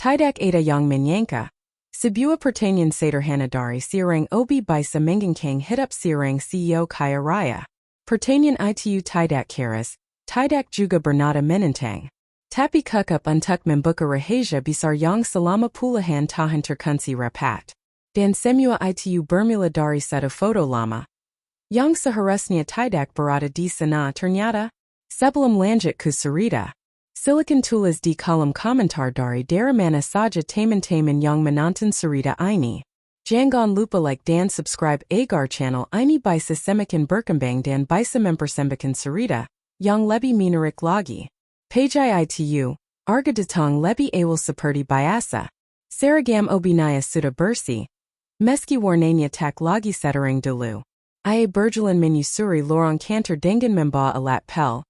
Tidak ada yang menyangka. Sebuah pertanyaan sederhana dari seorang obi bisa menggengkang hidup seorang CEO kaya raya. Pertanyaan itu tidak keras, tidak juga bernada menentang. Tapi cukup untuk membuka rahasia besar yang selama puluhan tahun terkunci rapat. Dan semua itu bermula dari satu foto lama. Yang seharusnya tidak berada di sana ternyata. Sebelum lanjut ke cerita, silakan tulis di kolom komentar dari mana saja teman-teman yang menonton cerita ini. Jangan lupa like dan subscribe agar channel ini bisa semakin berkembang dan bisa mempersembahkan cerita yang lebih menarik lagi. Page itu, harga datang lebih awal seperti biasa. Seragam obinaya sudah bersih. Meski warnanya tak lagi sederhana dulu. Ia berjalan menyusuri lorong kantor dengan membawa alat pel.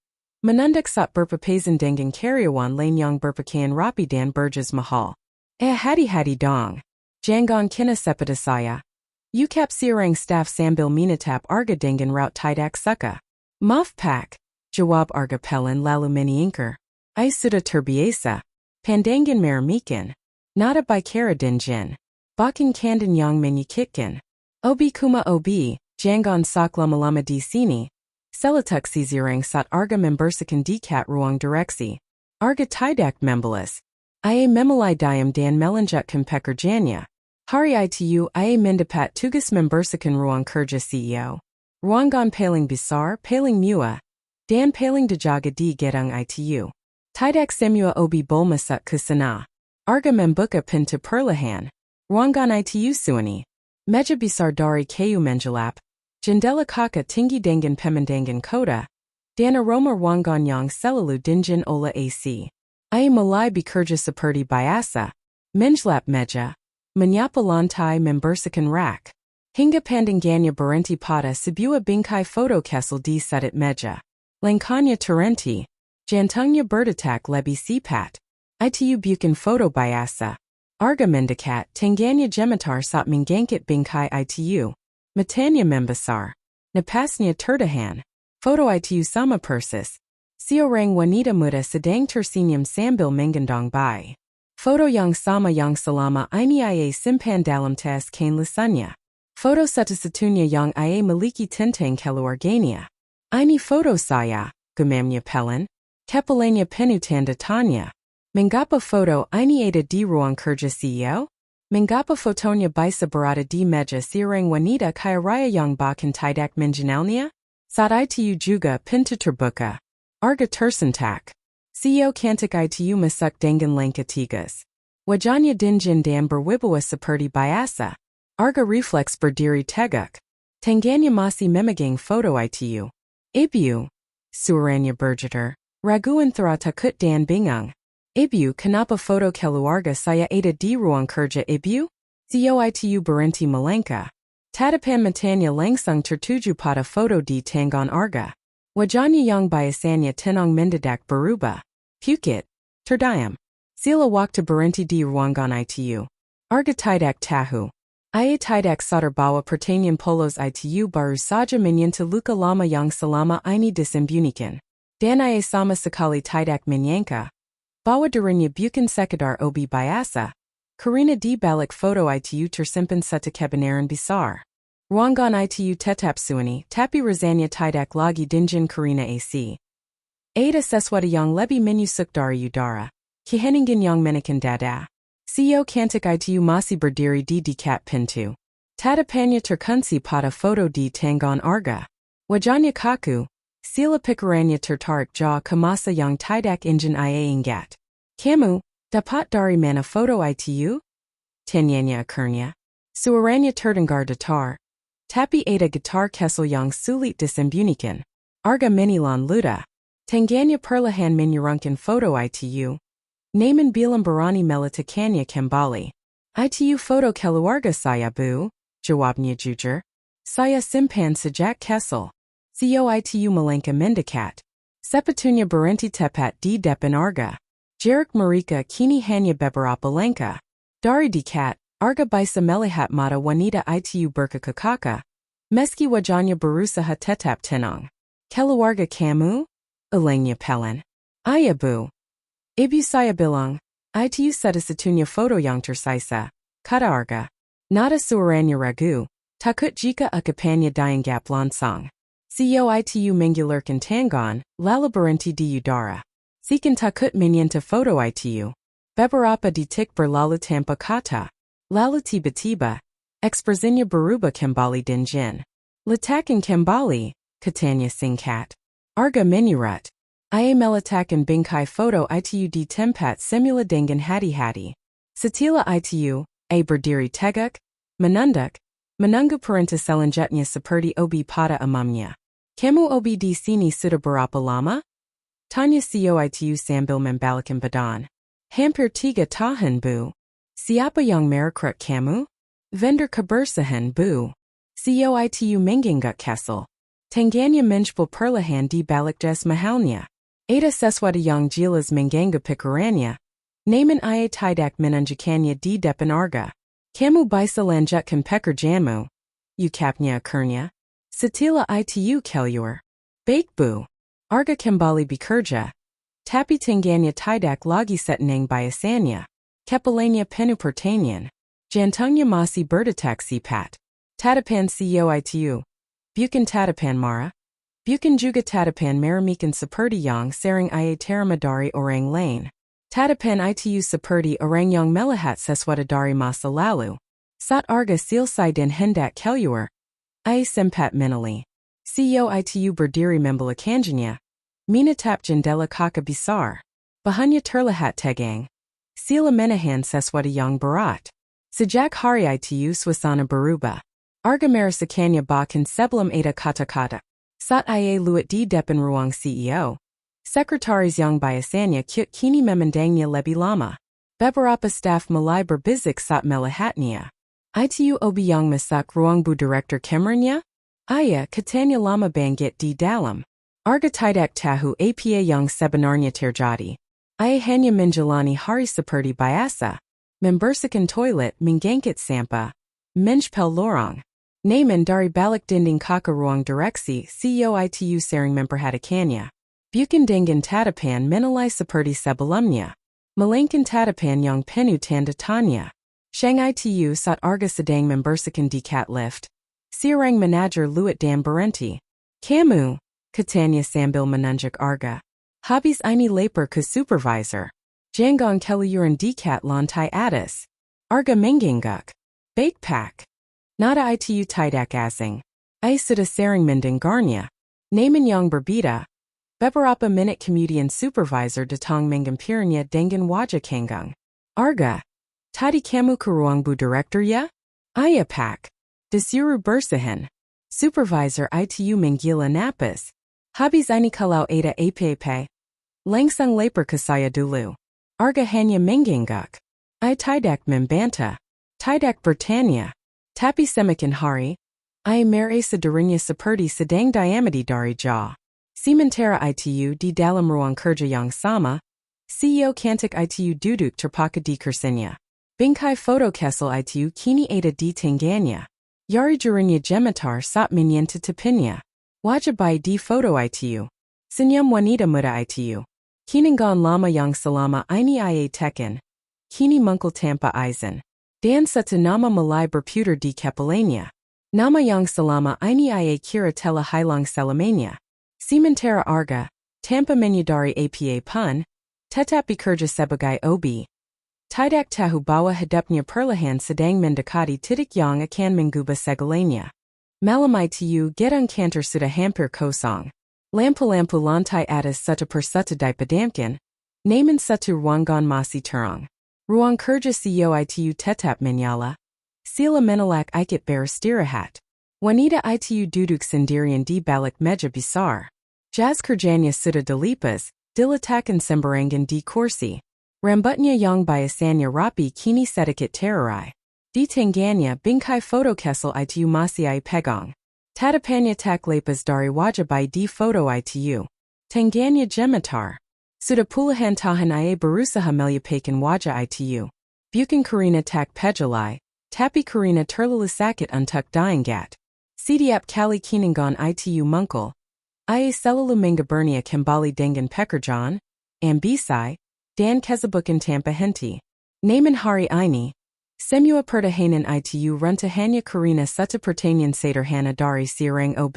Menunjuk saat berpapasan dengan karyawan lain yang berpakaian rapi dan berjas mahal. Hati-hati dong. Jangan kena seperti saya. Ucap seorang staff sambil menatap harga dengan raut tidak suka. Maaf pak. Jawab harga pelan lalu menyingkir. Ia sudah terbiasa. Pandangan meremehkan. Nada bicara dengan. Bahkan kandan yang menyakitkan. Obi kuma obi, jangan sok lama-lama di sini. Seletuk seorang saat harga membersihkan dekat ruang direksi. Harga tidak membalas. Ia memulai diam dan melanjutkan pekerjaannya. Hari itu ia mendapat tugas membersihkan ruang kerja CEO. Ruangan paling besar, paling mewah, dan paling dijaga di gedung itu. Tidak semua obi boleh masuk ke sana. Harga membuka pintu perlahan. Ruangan itu sunyi. Meja besar dari kayu menjelap. Jendela kaca tinggi dengan pemandangan kota. Dan aroma ruangan yang selalu dingin oleh AC. Ia mulai bekerja seperti biasa. Menjelap meja. Menyapu lantai membersihkan rak. Hingga pandangannya berhenti pada sebuah bingkai foto kesel di sedat meja. Langkahnya terhenti. Jantungnya berdetak lebih cepat. Itu bukan foto biasa. Harga mendekat, tangannya gemetar saat menggangkat bingkai itu. Matanya membesar. Napasnya tertahan. Foto itu sama persis. Seorang wanita muda sedang tersenyum sambil menggendong bayi. Foto yang sama yang selama ini ia simpan dalam tas kain lusunya. Foto satu-satunya yang ia miliki tentang keluarganya. Ini foto saya, gumamnya pelan. Kepalanya penuh tanda tanya. Mengapa foto ini ada di ruang kerja CEO? Mengapa fotonya bisa berada di meja seorang wanita kaya raya yang bahkan tidak mengenalnya? Saat itu juga pintu terbuka. Harga tersentak. CEO cantik itu masuk dengan langkah tegas. Wajahnya dingin dan berwibawa seperti biasa. Harga refleks berdiri tegak. Tangannya masih memegang foto itu. Ibu. Suaranya bergetar. Raguan takut dan bingung. Ibu, kenapa foto keluarga saya ada di ruang kerja ibu? CEO itu berhenti melangkah. Tatapan matanya langsung tertuju pada foto di tangan harga. Wajahnya yang biasanya tenang mendadak berubah. Pukit. Terdiam. Sila waktu berhenti di ruangan itu. Harga tidak tahu. Ia tidak sadar bahwa pertanyaan polos itu baru saja menyentuh luka lama yang selama ini disembunyikan. Dan ia sama sekali tidak menyangka bahwa dirinya bukan sekedar obi biasa. Karena di balik foto itu tersimpan satu kebenaran besar. Ruangan itu tetap sunyi, tapi rasanya tidak lagi dingin karena AC. Ada sesuatu yang lebih menusuk dari udara. Keheningan yang menekan dada. CEO cantik itu masih berdiri di dekat pintu. Tatapannya terkunci pada foto di tangan harga. Wajahnya kaku. Sila pikirannya tertarik jauh ke masa yang tidak ingin ia ingat. Kamu, dapat dari mana foto itu? Tanyanya akhirnya. Suaranya terdengar datar. Tapi ada gitar kesel yang sulit disembunyikan. Harga menilan luda. Tangannya perlahan menyerangkan foto itu. Namun bilang berani meletakkannya kembali. Itu foto keluarga saya bu, jawabnya jujur. Saya simpan sejak kesel. CEO itu melangkah mendekat. Sepatunya berhenti tepat di depan harga. Jarak mereka kini hanya beberapa langkah. Dari dekat, harga bisa melihat mata wanita itu berkekak. Meski wajahnya berusaha tetap tenang. Keluarga kamu? Ulangnya pelan. Iya bu. Ibu saya bilang. Itu satunya foto yang tersisa. Keluarga. Nada suaranya ragu. Takut jika ukapanya dianggap langsung. Sio itu menggulirkan tangan, lalu berhenti di udara. Seakan takut menyentuh foto itu. Beberapa detik berlalu tanpa kata. Lalu tiba-tiba, ekspresinya berubah kembali dan jin. Letakkan kembali, katanya singkat. Arga menyurut. Ia meletakkan bingkai foto itu di tempat semula dengan hati-hati. Setelah itu, ia berdiri tegak, menunduk, menunggu perintah selanjutnya seperti obi pada umumnya. Kamu obi di sini sudah berapa lama? Tanya Sio itu sambil membalikkan badan. Hampir 3 tahun bu. Siapa yang merekrut kamu? Vendor kebersihan bu. Sio itu mengangguk kesal. Tangganya menjbel perlahan di balik jas mahalnya. Ada sesuatu yang jelas mengganggu pikirannya. Namun ia tidak menunjukkannya di depan Arga. Kamu bisa lanjutkan pekerjaanmu. Ucapnya akhirnya. Setelah itu keluar. Baik bu. Arga kembali bekerja. Tapi tangganya tidak lagi setenang biasanya. Kepalanya penuh pertanyaan. Jantungnya masih berdetak cepat. Tatapan Sio itu. Bukan tatapan marah. Bukan juga tatapan meremikan seperti yang sering ia terima dari orang lain. Tatapan itu seperti orang yang melihat sesuatu dari masa lalu. Saat Arga selesai dan hendak keluar, ia sempat menali. Sio itu berdiri membelakannya. Menatap jendela kaca besar. Bahannya terlihat tegang. Sila menahan sesuatu yang berat. Sejak hari itu suasana berubah. Arga merasakannya bahkan sebelum ada kata-kata. Saat ia luat di depan ruang CEO. Sekretaris yang biasanya kini memandangnya lebih lama. Beberapa staf mulai berbisik saat melihatnya. Itu obi yang masuk ruang bu direktur kamarnya? Ia katanya lama banget di dalam. Arga tidak tahu apa yang sebenarnya terjadi. Ia hanya menjalani hari seperti biasa. Membersihkan toilet, mengangkat sampah. Menjpel lorong. Namun dari balik dinding kaca ruang direksi, CEO itu sering memperhatikannya. Bukan dengan tatapan menilai seperti sebelumnya. Melainkan tatapan yang penuh tanda tanya. Shang itu saat Arga sedang membersihkan dekat lift. Seorang manajer luat dan berhenti. Kamu, katanya sambil menunjuk Arga. Habis ini lapor ke supervisor. Jangan keluaran dekat lantai atas. Arga mengangguk. Baik pak. Nada itu tidak asing. Ia sudah sering mendengarnya. Namun yang berbeda. Beberapa menit kemudian supervisor datang menghampirinya dengan wajah kenggang. Arga. Tadi kamu ke ruang bu direktur ya? Iya pak. Disuruh bersihin. Supervisor itu menggila napas. Habis ini kalau ada apa-apa. Langsung lapor ke saya dulu. Arga hanya mengangguk. Ia tidak membantah. Tidak bertanya. Tapi semakin hari, ia merasa dirinya seperti sedang diamati dari jauh. Sementara itu di dalam ruang kerja yang sama, CEO cantik itu duduk terpaku di kursinya. Bingkai foto kesel itu kini ada di tangannya. Yari jarinya gemetar saat menyentuh tepinya. Wajah bayi di foto itu. Senyum wanita muda itu. Kinangan lama yang selama ini ia tekan. Kini muncul tanpa izin. Dan satu nama mulai berputar di kepalanya. Nama yang selama ini ia kira telah hilang selamanya. Sementara Arga, tanpa menyadari apa pun, tetap bekerja sebagai OB. Tidak tahu bahwa hidupnya perlahan sedang mendekati titik yang akan mengubah segalanya. Malam itu gedung kantor sudah hampir kosong. Lampu-lampu lantai atas satu persatu dipadamkan. Namun satu ruangan masih terang. Ruang kerja CEO itu tetap menyala. Sila menolak ikut beristirahat. Wanita itu duduk sendirian di balik meja besar. Jas kerjanya sudah dilipas, diletakkan sembarangan di kursi. Rambutnya yang biasanya rapi kini sedikit terurai. Di tangannya bingkai foto kesel itu masih ia pegang. Tatapannya tak lepas dari wajah bayi di foto itu. Tangannya gemetar. Sudah puluhan tahun ia berusaha melupakan wajah itu. Bukan karena tak pejalai, tapi karena terlalu sakit untuk diingat. Setiap kali kinangan itu muncul, ia selalu mengabarnya kembali dengan pekerjaan, ambisi, Dan kesabukan tampa henti. Naman hari ini. Semua pertahanan itu runtahanya karina satu pertanyaan sederhana dari seorang ob.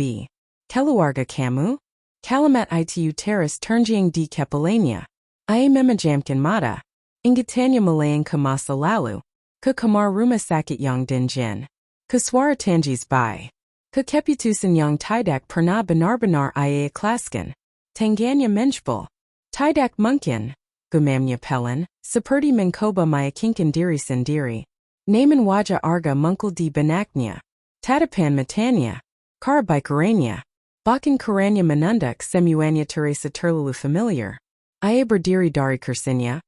Keluarga kamu? Kalimat itu teras terngiang di kepalanya. Ia memejamkan mata. Ingatannya melayang ke masa lalu. Ke kamar rumah sakit yang dingin. Ke suara tangis by. Ke keputusan yang tidak pernah benar-benar ia ikhlaskan. Tangganya menjbol. Tidak mungkin. Gumamnya pelan, seperti mencoba meyakinkan diri sendiri. Namun wajah arga muncul di benaknya. Tatapan matanya. Karabikaranya. Bahkan karanya menunduk semuanya terasa terlalu familiar. Ia berdiri dari kursinya.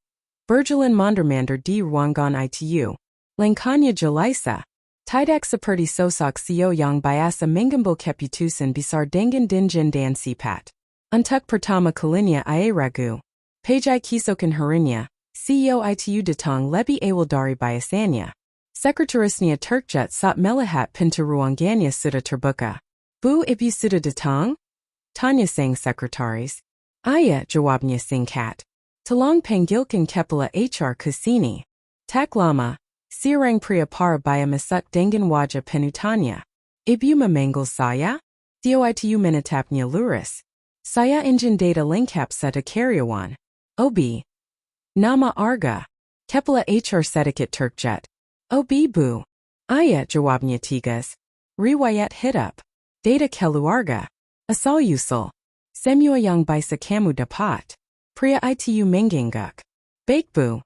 Berjalan mondar-mandir di ruangan itu. Langkahnya jelisa. Tidak seperti sosok CEO yang biasa mengambil keputusan besar dengan dingin dan sifat. Untuk pertama kalinya ia ragu. Pajai kisokan harinya, CEO itu datang lebih awal dari biasanya. Sekretarisnya terkejut saat melihat pintu ruangannya sudah terbuka. Bu, ibu sudah datang? Tanya sang sekretaris. Iya, jawabnya singkat. Tolong panggilkan kepala HR ke sini. Tak lama, seorang pria parubaya masuk dengan wajah penuh tanya. Ibu memanggil saya? Dia itu menatapnya lurus. Saya ingin data lengkap satu karyawan. OB. Nama arga. Kepala HR sedikit terkejut. OB bu. Iya, jawabnya tegas. Riwayat hidup. Data keluarga. Asal usul. Semua yang bisa kamu dapat. Pria itu mengangguk. Baik bu.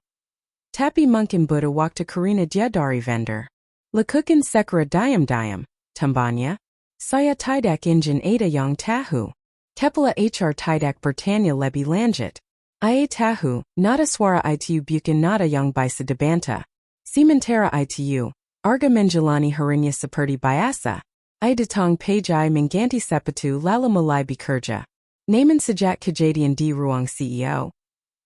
Tapi mungkin butuh waktu karena dia dari vendor. Lakukan segera diam-diam, tambahnya. Saya tidak ingin ada yang tahu. Kepala HR tidak bertanya lebih lanjut. Ia tahu, nada suara itu bukan nada yang bisa dibantah. Sementara itu, arga menjalani harinya seperti biasa. Ia datang pagi mengganti sepatu lalu mulai bekerja. Namun sejak kejadian di ruang CEO.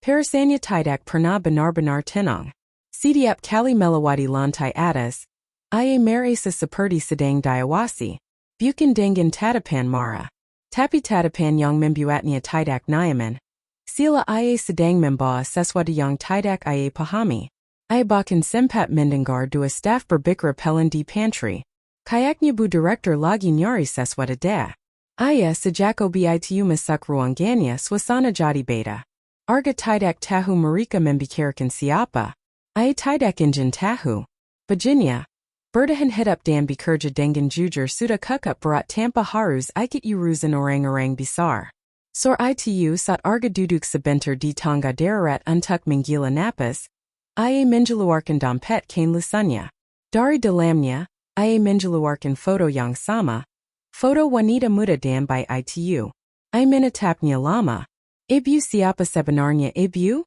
Perasaannya tidak pernah benar-benar tenang. Setiap kali melewati lantai atas, ia merasa seperti sedang diawasi. Bukan dengan tatapan marah. Tapi tatapan yang membuatnya tidak nyaman. Sila ia sedang membawa sesuatu yang tidak ia pahami. Ia bahkan sempat mendengar dua staf berbicara pelan di pantry. Kayaknya bu direktur lagi nyari sesuatu deh. Ia sejak obi itu masuk ruangannya suasana jadi beda. Arga tidak tahu mereka membicarakan siapa. Ia tidak ingin tahu. Baginya, bertahan hidup dan bekerja dengan jujur sudah cukup berat tanpa harus ikut urusan orang-orang besar. Sor itu saat arga duduk sebentar di tangga darurat untuk menggila napas, ia mengeluarkan dompet kain lusunya. Dari dalamnya, ia mengeluarkan foto yang sama, foto wanita muda dan bayi itu. Ia menatapnya lama. Ibu siapa sebenarnya ibu?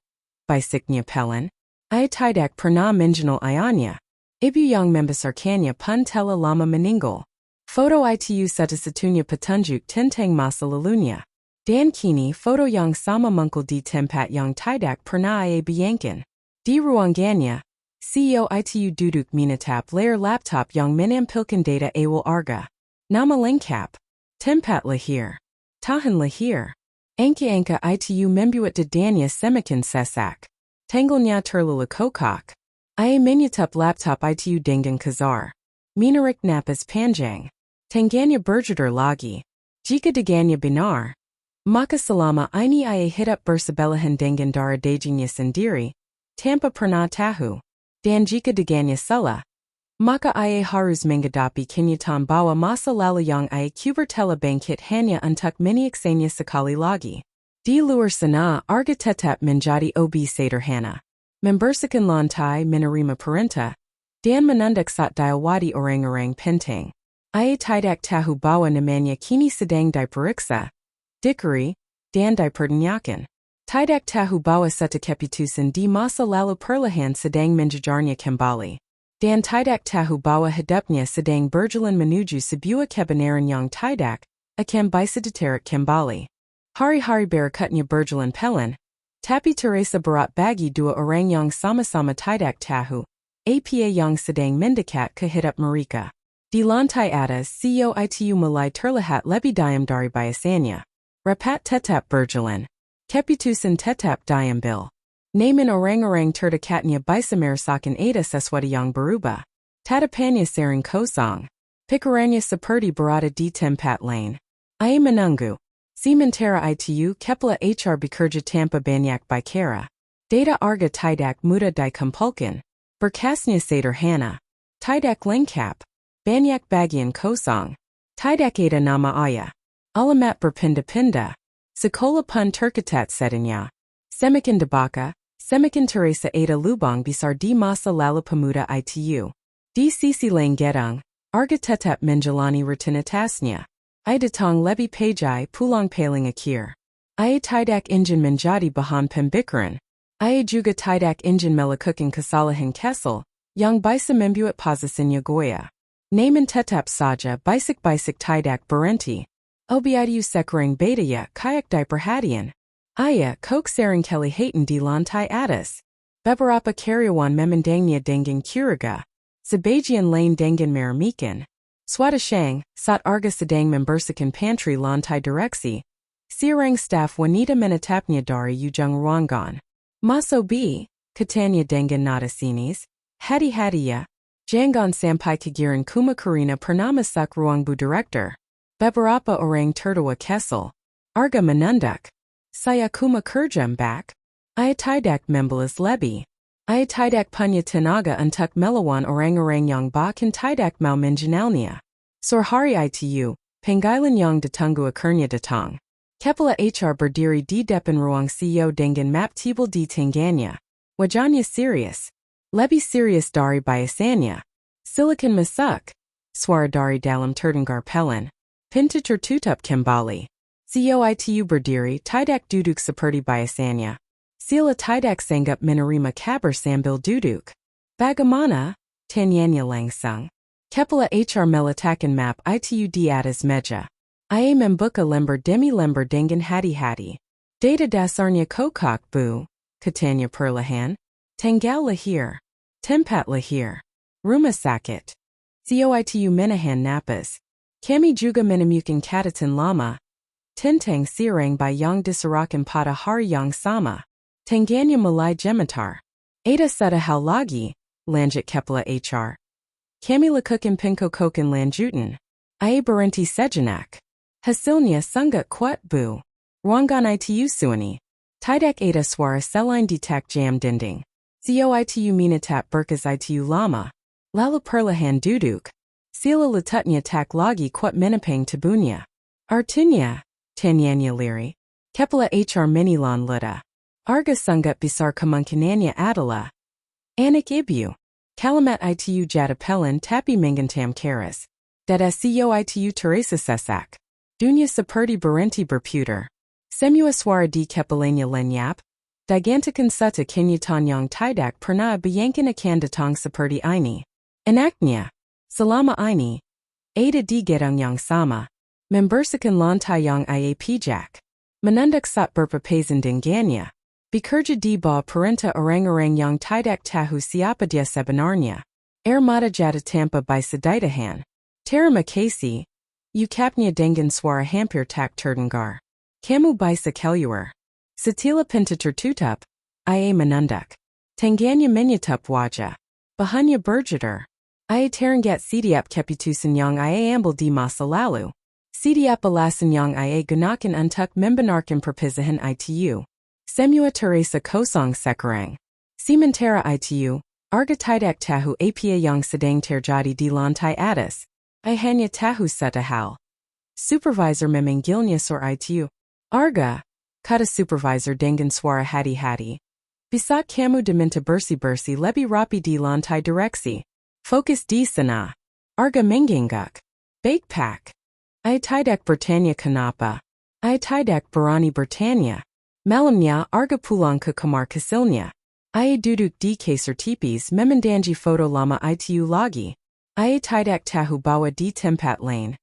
Bisiknya pelan. Ia tidak pernah mengenal ayahnya. Ibu yang membesarkannya pun telah lama meninggal. Foto itu satu-satunya petunjuk tentang masa lalunya. Dan kini foto yang sama muncul di tempat yang tidak pernah ia bayangkan. Di ruangannya, CEO itu duduk menatap layar laptop yang menampilkan data awal arga. Nama lengkap. Tempat lahir. Tahun lahir. Angka-angka itu membuat dadanya semakin sesak. Tanggulnya terlalu kokok. Ia menutup laptop itu dengan kasar. Menarik napas panjang. Tangganya berjeder lagi. Jika dagannya benar, maka selama ini ia hidup bersebelahan dengan darah dagingnya sendiri, tanpa pernah tahu. Dan jika dagannya salah, maka ia harus menghadapi kenyataan bahwa masa lalu yang ia kubur telah bangkit hanya untuk menyaksikannya sekali lagi. Di luar sana, arga tetap menjadi obi sederhana. Membersihkan lantai, menerima perintah, dan menunduk saat diawati orang-orang penting. Ia tidak tahu bahwa namanya kini sedang diperiksa, dicari, dan dipertanyakan. Tidak tahu bahwa satu keputusan di masa lalu perlahan sedang menjejarnya kembali. Dan tidak tahu bahwa hidupnya sedang berjalan menuju sebuah kebenaran yang tidak akan bisa ditarik kembali. Hari-hari berikutnya berjalan pelan, tapi terasa berat bagi dua orang yang sama-sama tidak tahu apa yang sedang mendekat ke hidup mereka. Di lantai atas, CEO itu mulai terlihat lebih diam dari biasanya. Rapat tetap berjalan. Keputusan tetap diambil. Naman orang-orang terdekat bisa merasakan ada sesuatu yang berubah. Tatapannya sering kosong. Pikirannya seperti berada di tempat lain. Ia menunggu. Sementara itu kepala HR bekerja tanpa banyak bicara. Data arga tidak mudah dikumpulkan. Berkasnya sederhana. Tidak lengkap. Banyak bagian kosong. Tidak ada nama ayah. Alamat berpindah-pindah. Sekolah pun tercatat setanya. Semakin dibaka, semakin terasa ada lubang besar di masa lalu pemuda itu. Di sisi lain gedung, arga tetap menjalani rutinitasnya. Ia datang lebih pagi pulang paling akhir. Ia tidak ingin menjadi bahan pembicaraan. Ia juga tidak ingin melakukan kesalahan kecil, yang bisa membuat posisinya goyah. Namun tetap saja bisik-bisik tidak berhenti. Obi itu sekarang bedanya kayak diperhatian. Ia kok sering kelihatan di lantai atas. Beberapa karyawan memandangnya dengan curiga. Sebagian lain dengan meremehkan. Suatu siang, saat arga sedang membersihkan pantry lantai direksi, seorang staf wanita menatapnya dari ujung ruangan. Masobi, katanya dengan nada sinis, hati-hati ya, jangan sampai kegiran kuma karina pernah masuk ruang bu director. Beberapa orang tertawa kesal. Arga menunduk. Saya kuma kerja mbak. Ia tidak membalas lebih. Ia tidak punya tenaga untuk melawan orang-orang yang bahkan tidak mau mengenalnya. Sore hari itu, panggilan yang ditunggu akhirnya datang. Kepala HR berdiri di depan ruang CEO dengan map tebal di tangannya. Wajahnya serius. Lebih serius dari biasanya. Silakan masuk. Suara dari dalam terdengar pelan. Pintu tertutup kembali. CEO itu berdiri tidak duduk seperti biasanya. Sila tidak sanggup menerima kabar sambil duduk. Bagaimana? Tanyanya langsung. Kepala HR meletakkan map itu di atas meja. Ia membuka lembar demi lembar dengan hati-hati. Data dasarnya kokok bu, katanya perlahan. Tanggal lahir. Tempat lahir. Rumah sakit. CEO itu menahan napas. Kami juga menemukan catatan lama. Tentang sirang by yang diserahkan pada hari yang sama. Tangannya mulai gemetar. Ada satu hal lagi, lanjut kepala HR. Kami lakukan pencocokan lanjutan. Ia berhenti sejenak. Hasilnya sangat kuat bu. Ruangan itu sunyi. Tidak ada suara selain detak jam dinding. CEO itu menatap berkas itu lama. Lalu perlahan duduk. Sila letaknya tak lagi kuat menepang tubuhnya. Artinya, tanyanya lirih. Kepala HR menilan luda. Arga sangat besar kemungkinannya adalah anak ibu. Kalimat itu jatuh pelan tapi menggentam keras. Dada CEO itu terasa sesak. Dunia seperti berhenti berputar. Semua suara di kepalanya lenyap. Digantikan satu kenyataan yang tidak pernah bayangkan akan datang seperti ini. Enaknya, selama ini, ada di gedung yang sama. Membersihkan lantai yang ia pijak. Menunduk saat berpapasan dengannya. Bekerja di bawah perintah orang-orang yang tidak tahu siapa dia sebenarnya. Air mata jatuh tanpa bisa ditahan. Terima kasih. Ucapnya dengan suara hampir tak terdengar. Kamu bisa keluar. Setelah pintu tertutup, ia menunduk. Tangannya menyatup wajah. Bahannya bergetar. Ia teringat setiap keputusan yang ia ambil di masa lalu. Setiap alasan yang ia gunakan untuk membenarkan perpisahan itu. Semua terasa kosong sekarang. Sementara itu, arga tidak tahu apa yang sedang terjadi di lantai atas. Ia hanya tahu satu hal. Supervisor memanggilnya sore itu. Arga, kata supervisor dengan suara hati-hati. Bisa kamu diminta bersih-bersih lebih rapi di lantai direksi. Fokus di sana. Arga mengangguk. Baik pak. Ia tidak bertanya kenapa. Ia tidak berani bertanya. Malamnya arga pulang ke kamar kecilnya. Ia duduk di kasur tipis memandangi foto lama itu lagi. Ia tidak tahu bahwa di tempat lain.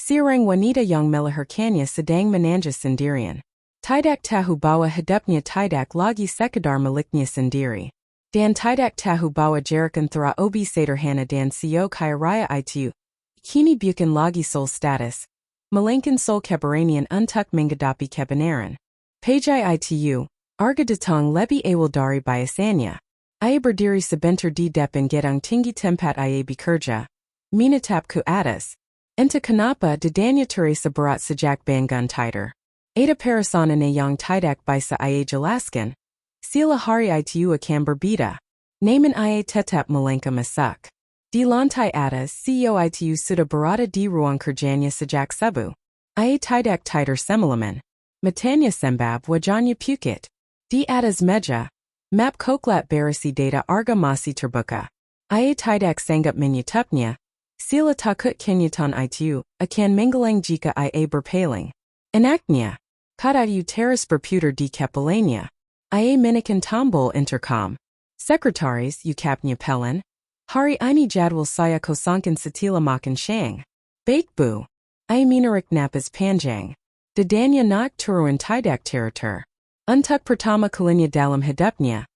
Seorang wanita yang melahirkannya sedang menanjak sendirian. Tidak tahu bahwa hidupnya tidak lagi sekadar miliknya sendiri. Dan tidak tahu bahwa jarak antara obi sederhana dan CEO kaya raya itu. Kini bukan lagi soal status. Melainkan soal keberanian untuk menghadapi kebenaran. Pagi itu, Arga datang lebih awal dari biasanya. Ia berdiri sebentar di depan gedung tinggi tempat ia bekerja. Menatap ke atas. Entah kenapa dadanya terasa berat sejak bangun tidur. Ada perasaan yang tidak bisa ia jelaskan. Sila hari itu akan berbeda. Namun ia tetap melangkah masuk. Di lantai atas, CEO itu sudah berada di ruang kerjanya sejak subuh. Ia tidak tidur semalaman. Matanya sembab, wajahnya pukit. Di atas meja, map koklat berisi data arga masih terbuka. Ia tidak sanggup menyetupnya. Sila takut kenyataan itu akan menggelang jika ia berpaling. Enaknya, kata itu terus berputar di kepalanya. Ia menekan tombol intercom. Sekretaris ucapnya pelan. Hari ini jadwal saya kosongkan setelah makan siang. Baik bu. Ia menarik napas panjang. Dadanya naik turun tidak teratur. Untuk pertama kalinya dalam hidupnya.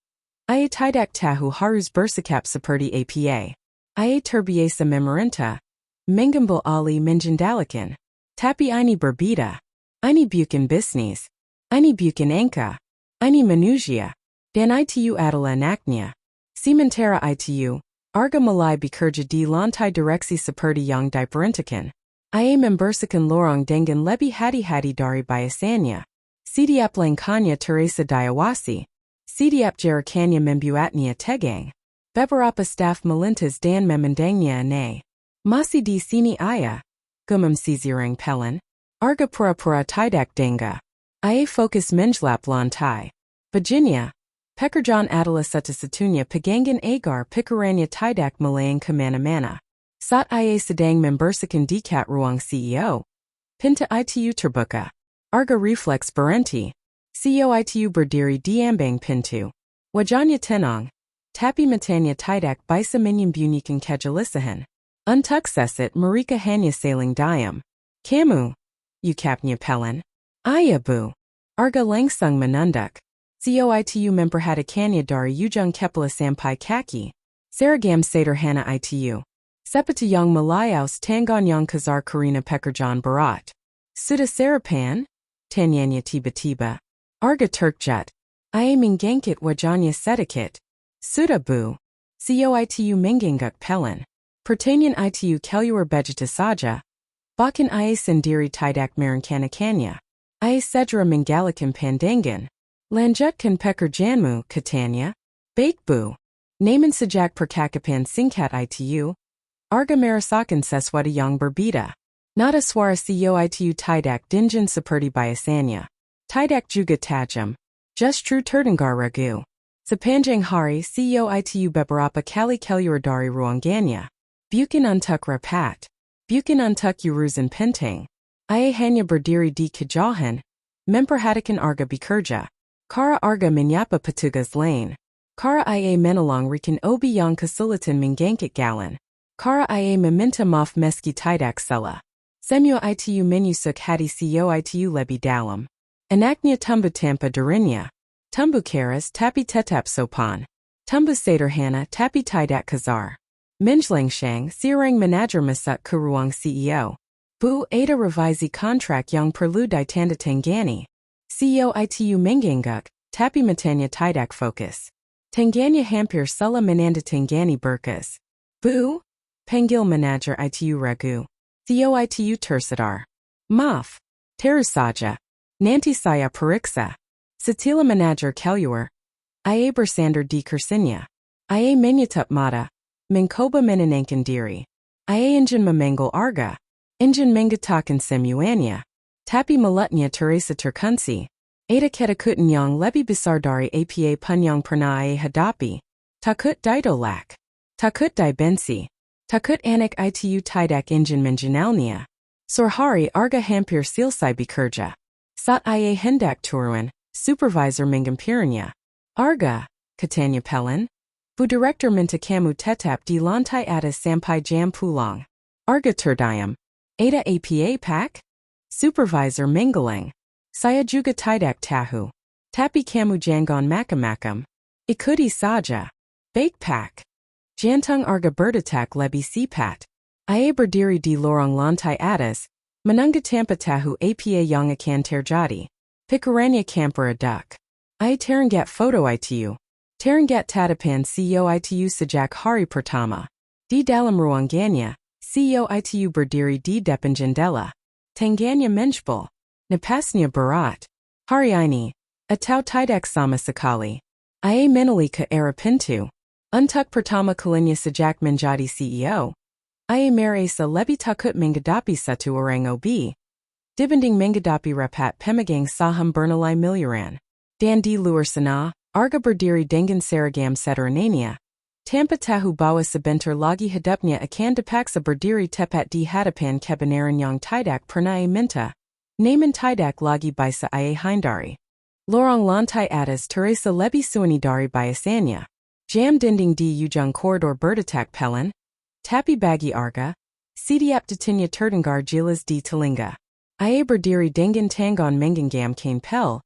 Ia tidak tahu harus bersikap seperti apa. Ia terbiasa memerintah. Mengambil alih mengendalikan. Tapi ini berbeda. Ini bukan bisnis. Ini bukan angka. Ini manusia. Dan itu adalah anaknya. Sementara itu, arga mulai bekerja di lantai direksi seperti yang diperintahkan. Ia membersihkan lorong dengan lebih hati-hati dari biasanya. Setiap langkahnya terasa diawasi. Setiap gerakannya membuatnya tegang. Beberapa staf melintas dan memandangnya aneh. Masih di sini ia. Gumam si zirang pelan. Arga pura-pura tidak dengar. Ia fokus menjelap lantai. Virginia. Pekerjaan adalah satu-satunya pegangan agar pikirannya tidak melayang kemana-mana. Saat ia sedang membersihkan dekat ruang CEO. Pintu itu terbuka. Arga refleks berhenti. CEO itu berdiri di ambang pintu. Wajahnya tenang. Tapi matanya tidak bisa menyembunyikan kegelisahan. Untuk sesaat mereka hanya saling diam. Kamu. Ucapnya pelan. Iya bu. Arga langsung menunduk. CEO itu memperhatikannya dari ujung kepala sampai kaki. Seragam sederhana itu. Seperti yang melayaus tangan yang kasar karena pekerjaan berat. Sudah sarapan? Tanyanya tiba-tiba. Arga terkejut. Ia menggangkit wajahnya sedikit. Sudah bu. CEO itu mengangguk pelan. Pertanyaan itu keluar begitu saja. Bahkan ia sendiri tidak merencanakannya. Ia segera menggalakan pandangan. Lanjutkan pekerjaanmu, katanya. Baik bu. Namun sejak percakapan singkat itu, arga merasakan sesuatu yang berbeda. Nada suara CEO itu tidak dingin seperti biasanya. Tidak juga tajam. Justru terdengar ragu. Sepanjang hari CEO itu beberapa kali keluar dari ruangannya. Bukan untuk rapat. Bukan untuk urusan penting. Ia hanya berdiri di kejauhan. Memperhatikan arga bekerja. Kara arga menyapa petugas lain. Kara ia menolong rekan obi yang kesulitan menggangkit galan. Kara ia meminta maaf meski tidak salah. Semua itu menyusuk hati CEO itu lebih dalam. Anaknya tumbuh tanpa dirinya. Tumbuh keras tapi tetap sopan. Tumbuh sederhana tapi tidak kasar. Menjelangsang seorang manajer masuk ke ruang CEO. Bu, ada revisi kontrak yang perlu ditandatangani. CEO itu mengangguk, tapi matanya tidak fokus. Tangannya hampir salah menandatangani berkas. Bu? Panggil manajer itu ragu. CEO itu tersadar. Maaf. Terus saja. Nanti saya periksa. Setelah manajer keluar. Ia bersandar di kursinya. Ia menutup mata. Mencoba menenangkan diri. Ia ingin memanggil arga. Ingin mengatakan semuanya. Tapi mulutnya terasa terkunci. Ada ketakutan yang lebih besar dari apa pun yang pernah ia hadapi. Takut ditolak. Takut dibenci. Takut anak itu tidak ingin mengenalnya. Sehari arga hampir selesai bekerja. Saat ia hendak turun, supervisor menghampirinya. Arga, katanya pelan. Bu direktur minta kamu tetap di lantai atas sampai jam pulang. Arga terdiam. Ada apa pak? Supervisor menggeleng. Saya juga tidak tahu. Tapi kamu jangan macam-macam. Ikuti saja. Baik pak. Jantung arga berdetak lebih cepat. Ia berdiri di lorong lantai atas. Menunggu tanpa tahu apa yang akan terjadi. Pikirannya campur aduk. Ay Terengat Foto itu. Terengat Tatapan CEO itu sejak hari pertama. Di dalam ruangannya, CEO itu berdiri di depan jendela. Tangannya menjebol. Napasnya berat. Hari ini, atau tidak sama sekali. Ay menali ke arah pintu. Untuk pertama kalinya sejak menjadi CEO. Ay merasa lebih takut menghadapi satu orang OB. Dibanding menghadapi rapat pemegang saham bernilai miliaran. Dan di luar sana, Arga berdiri dengan seragam sederhananya. Tanpa tahu bahwa sebentar lagi hidupnya akan dipaksa berdiri tepat di hadapan kebenaran yang tidak pernah ia minta. Namun tidak lagi bisa ia hindari. Lorong lantai atas terasa lebih sunyi dari biasanya. Jam dinding di ujung koridor berdetak pelan. Tapi bagi Arga, setiap detiknya terdengar jelas di telinga. Ia berdiri dengan tangan menggenggam kain pel.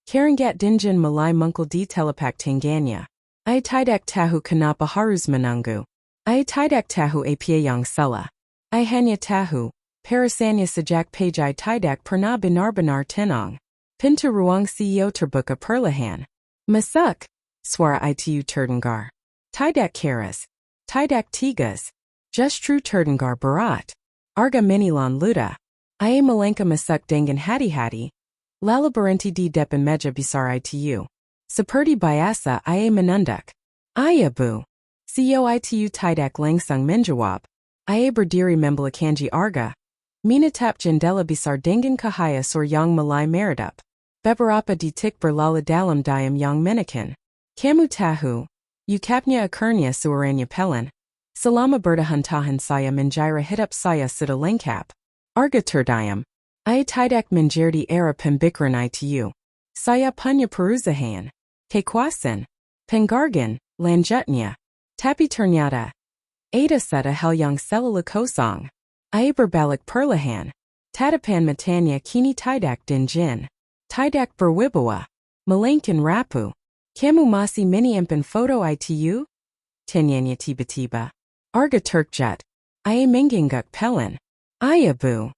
Kerengat dingin mulai muncul di telapak tangannya. Ia tidak tahu kenapa harus menunggu. Ia tidak tahu apa yang salah. Ia hanya tahu, perasaannya sejak pagi tidak pernah benar-benar tenang. Pintu ruang CEO terbuka perlahan. Masuk, suara itu terdengar. Tidak keras. Tidak tegas. Justru terdengar berat. Arga menilan luda. Ia melangkah masuk dengan hati-hati. Lalu berhenti di depan meja besar itu. Seperti biasa ia menunduk. Iya bu. CEO itu tidak langsung menjawab. Ia berdiri membelakangi Arga. Menatap jendela besar dengan cahaya sur yang mulai meredup. Beberapa detik berlalu dalam diam yang menakutkan. Kamu tahu, ucapnya akhirnya suaranya pelan. Selama bertahan-tahan saya mengira hidup saya sudah lengkap. Arga terdiam. Ia tidak menjadi arah pembicaraan itu. Saya punya perusahaan. Kekuasaan. Penghargaan, lanjutnya. Tapi ternyata, ada satu hal yang selalu kosong. Ia berbalik perlahan. Tatapan matanya kini tidak dingin. Tidak berwibawa. Melainkan rapuh. Kamu masih menyimpan foto itu? Tanyanya tiba-tiba. Arga terkejut. Ia mengangguk pelan. Iya bu.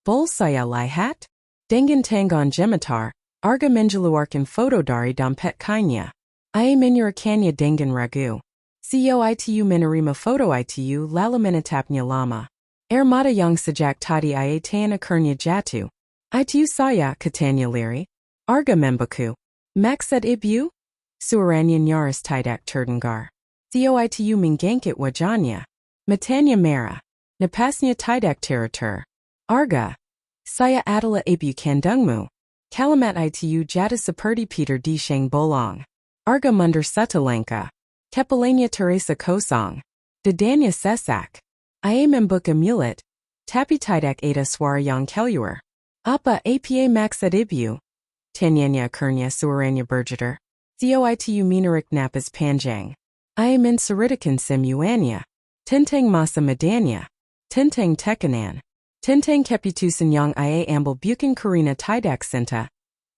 Bol saya lihat? Dengan tangan gemetar, Arga mengeluarkan foto dari dompet kainnya. Ia menyerahkannya dengan ragu. CEO itu menerima foto itu lalu menatapnya lama. Air mata yang sejak tadi ia tahan akhirnya jatuh. Itu saya, katanya lirih. Arga membeku. Maksud ibu? Suaranya nyaris tidak terdengar. CEO itu menggangkit wajahnya. Matanya merah. Napasnya tidak teratur. Arga. Saya adalah ibu kandungmu. Kalimat itu jatuh seperti Peter di Shang bolong. Arga mundur satu langkah. Kepalanya terasa kosong. Dadanya sesak. Ia membuka mulut. Tapi tidak ada suara yang keluar. Apa maksud ibu? Tanyanya akhirnya suaranya bergetar. CEO itu menarik napas panjang. Ia menceritakan semuanya. Tentang masa mudanya. Tentang tekanan. Tentang keputusan yang ia ambil bukan karena tidak cinta.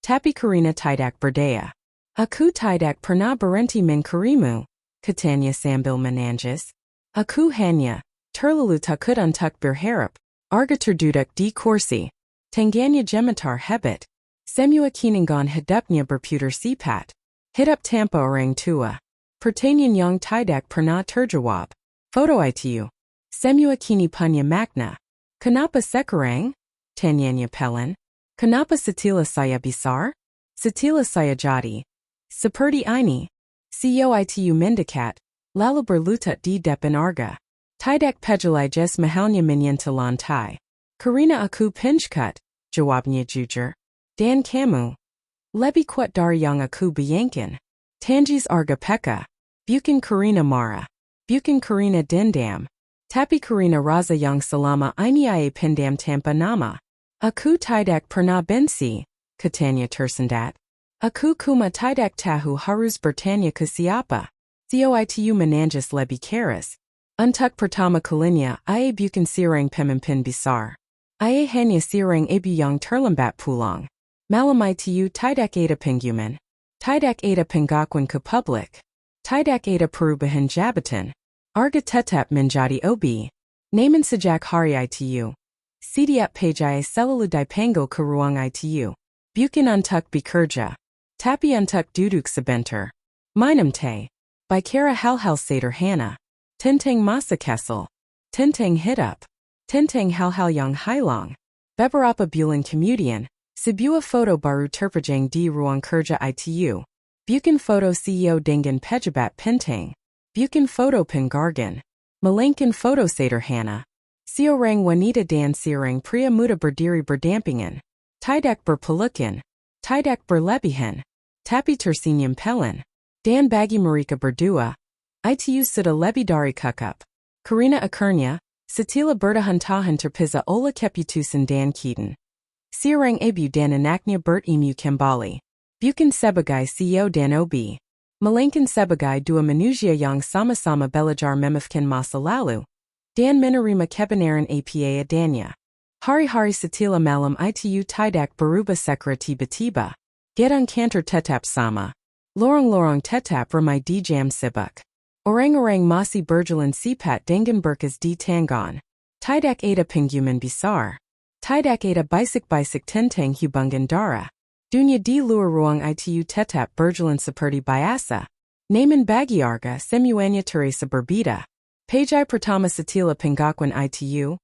Tapi karena tidak berdaya. Aku tidak pernah berhenti mencarimu, katanya sambil menangis. Aku hanya terlalu takut untuk berharap. Arga terduduk di kursi. Tangannya gemetar hebat. Semua kenangan hidupnya berputar cepat. Hidup tanpa orang tua. Pertanyaan yang tidak pernah terjawab. Foto itu. Semua kini punya makna. Kenapa sekarang? Tanyanya pelan. Kenapa setelah saya besar? Setelah saya jadi seperti ini. CEO itu mendekat, lalu berlutut di depan Arga. Tidak pejeliges mahalnya menyentuh lantai. Karena aku pinjkat, jawabnya jujur. Dan kamu lebih kuat dari yang aku bayangkan. Tangis Arga peka. Bukan karena marah. Bukan karena dendam. Tapi karena rasa yang selama ini ia pendam tanpa nama. Aku tidak pernah benci, katanya tersendat. Aku cuma tidak tahu harus bertanya ke siapa. CEO itu menangis lebih keras. Untuk pertama kalinya ia bukan seorang pemimpin besar. Ia hanya seorang ibu yang terlambat pulang. Malam itu tidak ada pengumuman. Tidak ada pengakuan ke publik. Tidak ada perubahan jabatan. Arga tetap menjadi OB. Namun sejak hari itu. Setiap pagi selalu dipanggil ke ruang itu. Bukan untuk bekerja. Tapi untuk duduk sebentar. Minum teh. Bicara hal-hal sederhana. Tentang masa kecil. Tentang hidup. Tentang hal-hal yang hilang. Beberapa bulan kemudian, sebuah foto baru terpajang di ruang kerja itu. Bukan foto CEO dengan pejabat penting. Bukan foto penghargaan. Melainkan foto sederhana. Seorang wanita dan seorang pria muda berdiri berdampingan. Tidak berpelukan. Tidak berlebihan. Tapi tersenyum pelan. Dan bagi mereka berdua, itu sudah lebih dari cukup. Karena akhirnya, setelah bertahan-tahan terpisah oleh keputusan dan kitan. Seorang ibu dan anaknya bertemu kembali. Bukan sebagai CEO dan OB. Melainkan sebagai dua manusia yang sama-sama belajar memaafkan masa lalu. Dan menerima kebenaran apa adanya. Hari-hari setelah malam itu tidak berubah secara tiba-tiba. Gedung kantor tetap sama. Lorong-lorong tetap ramai di jam sibuk. Orang-orang masih berjalan cepat dengan berkas di tangan. Tidak ada pengumuman besar. Tidak ada bisik-bisik tentang hubungan darah. Dunia di luar ruang itu tetap berjalan seperti biasa. Namun bagi Arga semuanya terasa berbeda. Pagi pertama setelah pengakuan itu.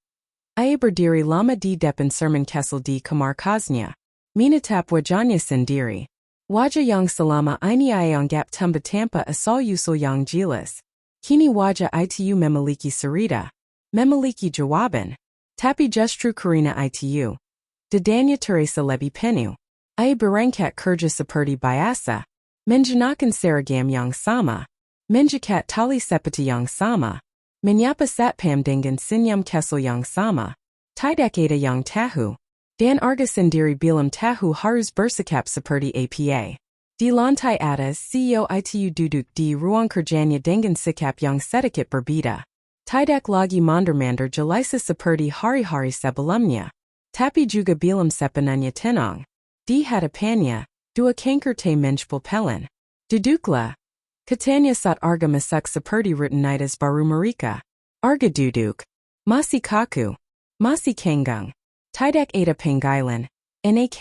Ia berdiri lama di depan sermon kesel di kamar kosnya. Menatap wajahnya sendiri. Wajah yang selama ini ia anggap tanpa asal-usul yang jelas. Kini wajah itu memiliki cerita. Memiliki jawaban. Tapi justru karena itu. Dadanya terasa lebih penuh. Ia berangkat kerja seperti biasa. Mengenakan seragam yang sama. Mengikat tali seperti yang sama. Menyapa satpam dengan senyum kesel yang sama. Tidak ada yang tahu. Dan Arga sendiri bilam tahu harus bersikap seperti apa. Di lantai atas, CEO itu duduk di ruang kerjanya dengan sikap yang sedikit berbeda. Tidak lagi mandar-mandar jelas seperti hari-hari sebelumnya. Tapi juga bilam sepenuhnya tenang. Di hadapannya, dua kanker teh menjepul pelan. Duduklah. Katanya saat Arga masak seperti rutinitas baru mereka. Arga duduk. Masih kaku. Masih kenggang. Tidak ada panggilan. Nak.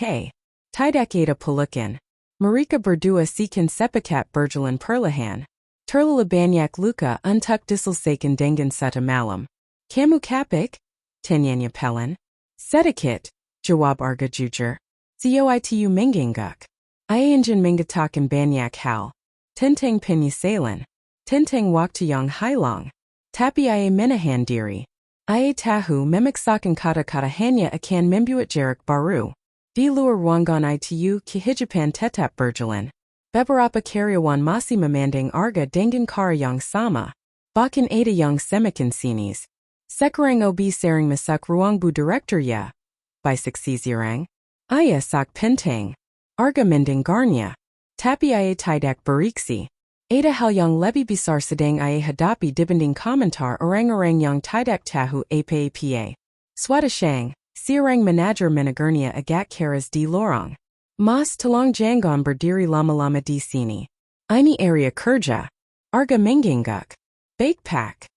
Tidak ada pelukan. Mereka berdua seakan sepakat berjalan perlahan. Terlalu banyak luka untuk diselesaikan dengan satu malam. Kamu kapok? Tanyanya pelan. Sedikit. Jawab Arga jujur. CEO itu mengangguk. Ia ingin mengatakan banyak hal. Tentang penyesalan. Tentang waktu yang hilang. Tapi ia menahan diri. Ia tahu memaksakan kata-kata hanya akan membuat jarak baru. Di luar ruangan itu kehidupan tetap berjalan. Beberapa karyawan masih memandang Arga dengan cara yang sama. Bahkan ada yang semakin sinis. Sekarang OB sering masuk ruang bu direktur ya. Bisik seseorang. Ia sak penting. Arga mendengarnya. Tapi ia tidak bereaksi. Ada hal yang lebih besar sedang ia hadapi dibanding komentar orang-orang yang tidak tahu apa-apa. Suatu siang, seorang manajer menegurnya agak keras di lorong. Mas tolong jangan berdiri lama-lama di sini. Ini area kerja. Arga mengangguk. Backpack.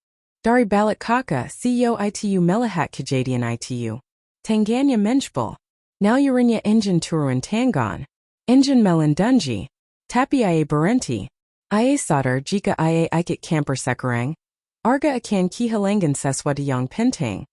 Dari balik kakak CEO itu melihat kejadian itu. Tangannya menjebol. Nalyarinya engine turun tangan. Engine melindungi. Tapi ia berhenti. Ia sadar jika ia ikut camper sekarang. Arga akan kehilangan sesuatu yang penting.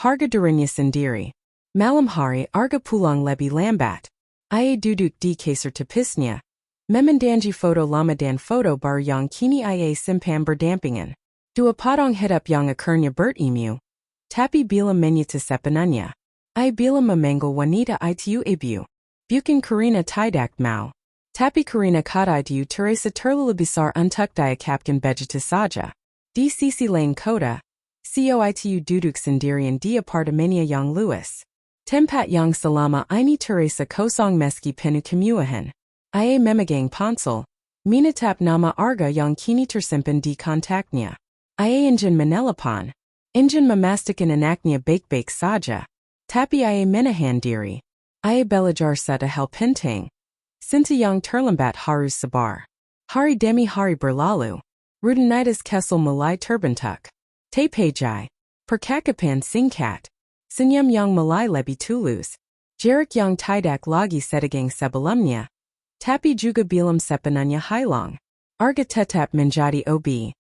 Harga dirinya sendiri. Malam hari Arga pulang lebih lambat. Ia duduk di kasur tepisnya. Memandangi foto lama dan foto baru yang kini ia simpan berdampingan. Dua potong hidup yang akhirnya bertemu. Tapi bila menyita sepenuhnya. Ia bila memanggil wanita itu ibu. Bukan karena tidak mau. Tapi karena kata itu terasa terlalu besar untuk diakapkan begitu saja. Di sisi lain kota, CEO itu duduk sendirian di apartemennya yang luas. Tempat yang selama ini terasa kosong meski penuh kemewahan. Ia memegang ponsel, menatap nama Arga yang kini tersimpan di kontaknya. Ia ingin menelpon, ingin memastikan anaknya baik-baik saja. Tapi ia menahan diri. Ia belajar satu hal penting. Cinta yang terlambat harus sabar. Hari demi hari berlalu. Rutinitas kesel mulai terbentuk. Tepajai. Percakapan singkat. Senyum yang mulai lebih tulus. Jarak yang tidak lagi sedagang sebelumnya. Tapi juga bilam sepenuhnya hilang. Arga tetap menjadi obi.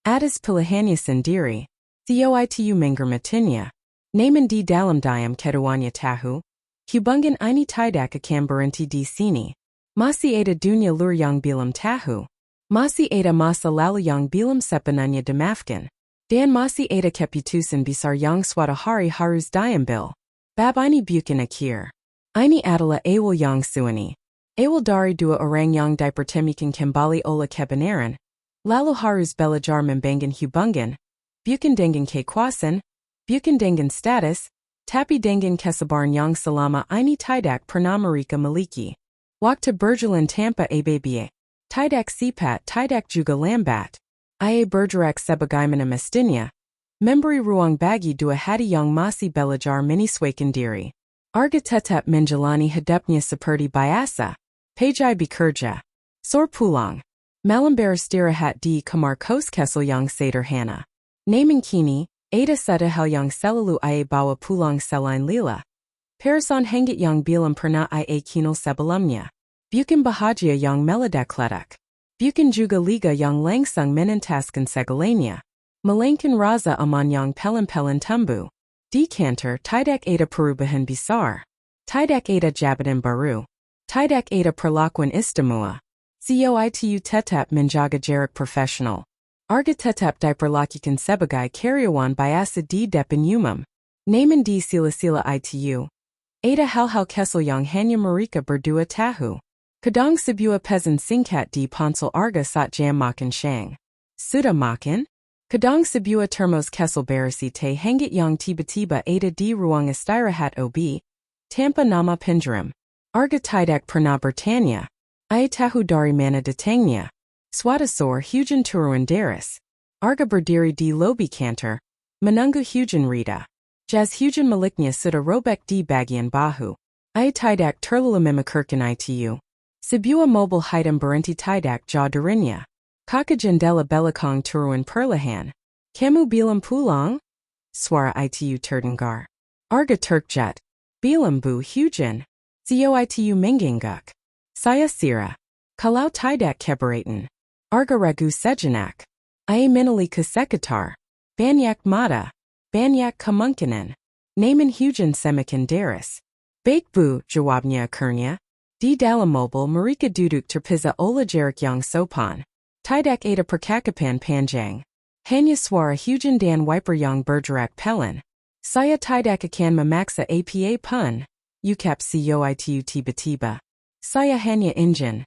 Atas pilihannya sendiri. Itu menghormatinya. Namun di dalam diam keduanya tahu. Hubungan ini tidak akan berhenti di sini. Masih ada dunia luar yang bilam tahu. Masih ada masa lalu yang bilam sepenuhnya dimaafkan. Dan masih ada keputusan besar yang suatu hari harus diambil. Bab ini bukan akhir. Ini adalah awal yang sunyi. Awal dari dua orang yang dipertemukan kembali oleh kebenaran. Lalu harus belajar membangun hubungan. Bukan dengan kekuasaan. Bukan dengan status. Tapi dengan kesabaran yang selama ini tidak pernah mereka miliki. Waktu berjalan tanpa ABBA. Tidak cepat, tidak juga lambat. Ia bergerak sebagaimana mestinya. Memberi ruang bagi dua hati yang masih belajar menyesuaikan diri. Arga tetap menjalani hidupnya seperti biasa. Pergi bekerja. Sore pulang. Malam beristirahat di kamar kos kecil yang sederhana. Namun kini, ada satu hal yang selalu ia bawa pulang selain lila. Perasaan hangat yang belum pernah ia kenal sebelumnya. Bukan bahagia yang meledak ledak. Bukan juga liga yang langsung menentaskan segalanya. Melainkan rasa aman yang pelan-pelan tumbuh. Di kantor tidak ada perubahan besar. Tidak ada jabatan baru. Tidak ada perlakuan istimewa. Itu tetap menjaga jarak profesional. Arga tetap diperlakukan sebagai karyawan biasa di depan umum. Namun di sila-sila itu. Ada hal-hal kecil yang hanya mereka berdua tahu. Kadang sebuah pesan singkat di ponsel Arga saat jam makan siang. Sudah makan? Kadang sebuah termos kecil berisi teh hangat yang tiba-tiba ada di ruang istirahat OB. Tanpa nama penjuru. Arga tidak pernah bertanya. Ia tahu dari mana datangnya. Suatu sore hujan turun deras. Arga berdiri di lobi kantor. Menunggu hujan reda. Jas hujan miliknya sudah robek di bagian bahu. Ia tidak terlalu memikirkan itu. Sebuah mobil hitam berhenti tidak jauh darinya. Kakak jendela belakang turun perlahan. Kamu bilang pulang? Suara itu terdengar. Arga terkejut. Bilang bu hujan. Itu mengangguk. Saya sira. Kalau tidak keberatan. Arga ragu sejenak. Ia menilai ke sekitar. Banyak mata. Banyak kemungkinan. Namun hujan semakin deras. Baik bu, jawabnya akhirnya. Di dalam mobil mereka duduk terpisah oleh jarak yang sopan. Tidak ada percakapan panjang. Hanya suara hujan dan wiper yang bergerak pelan. Saya tidak akan memaksa apa pun. Ucap itu tiba-tiba. Saya hanya ingin.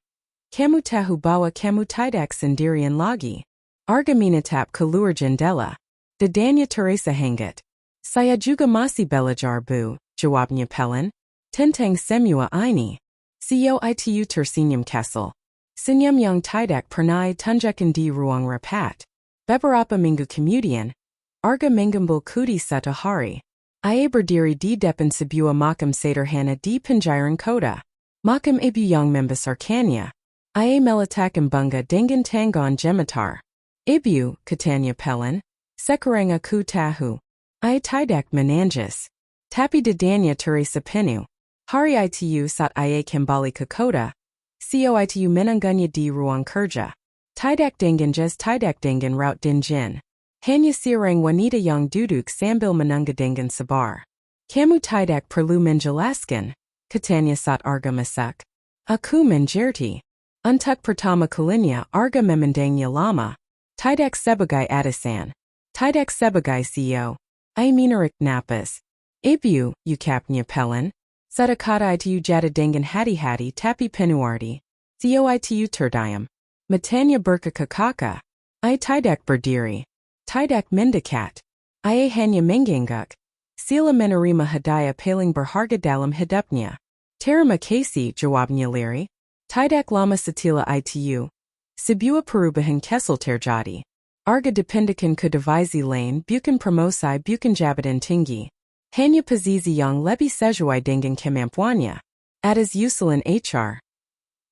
Kamu tahu bahwa kamu tidak sendirian lagi. Arga menatap keluar jendela. Dadanya terasa hangat. Saya juga masih belajar bu, jawabnya pelan. Tentang semua ini. Itu tersenyum kesal. Senyum yang tidak pernah tunjukkan di ruang rapat. Beberapa minggu kemudian, Arga mengambil cuti satu hari. Ia berdiri di depan sebuah makam sederhana di pinggiran kota. Makam ibu yang membesarkannya. Ia meletakkan bangga dengan tangan gemetar. Ibu, katanya pelan. Sekarang aku tahu. Ia tidak menangis. Tapi dadanya terasa penuh. Hari itu saat ia kembali ke kota. Itu menunggunya di ruang kerja. Tidak dengan jas, tidak dengan raut dingin. Hanya seorang wanita yang duduk sambil menunggu dengan sabar. Kamu tidak perlu menjelaskan, katanya saat Arga masuk. Aku mengerti. Untuk pertama kalinya Arga memandangnya lama. Tidak sebagai atasan. Tidak sebagai CEO. Ia menarik napas. Ibu, ucapnya pelan. Satu kata itu jatuh dengan hati-hati tapi penuh arti. Itu terdiam. Matanya berkekak. Ia tidak berdiri. Tidak mendekat. Ia hanya mengangguk. Sila menerima hadiah paling berharga dalam hidupnya. Terima kasih, jawabnya lirih. Tidak lama setelah itu. Sebuah perubahan kecil terjadi. Arga dipindahkan ke divisi lain bukan promosi bukan jabatan tinggi. Hanya posisi yang lebih sesuai dengan kemampuannya. Atas usulan HR.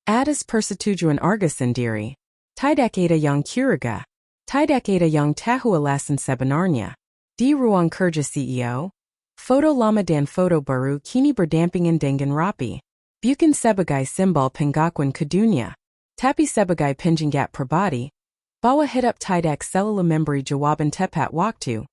Atas persetujuan Arga sendiri. Tidak ada yang curiga. Tidak ada yang tahu alasan sebenarnya. Di ruang kerja CEO. Foto lama dan foto baru kini berdampingan dengan rapi. Bukan sebagai simbol pengakuan kedunya. Tapi sebagai penjengat pribadi. Bahwa hidup tidak selalu memberi jawaban tepat waktu.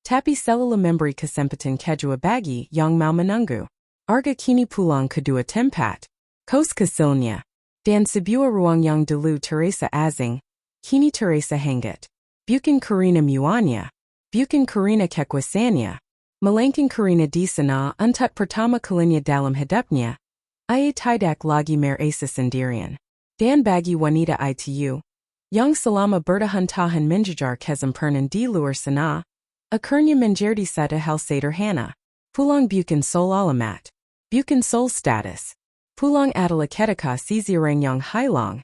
Tapi selalu memberi kesempatan kedua bagi yang mau menunggu. Arga kini pulang kedua tempat. Kos kecilnya. Dan sebuah ruang yang dulu terasa asing. Kini terasa hangat. Bukan karena muanya. Bukan karena kekuasaannya. Melainkan karena di sana untuk pertama kalinya dalam hidupnya. Ia tidak lagi merasa sendirian. Dan bagi wanita itu. Yang selama bertahun-tahun menjajar kesempurnaan di luar sana. Akhirnya menjadi satu hal sederhana. Pulang bukan soal alamat. Bukan soal status. Pulang adalah ketika seseorang yang hilang.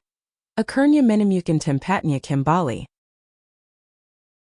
Akhirnya menemukan tempatnya kembali.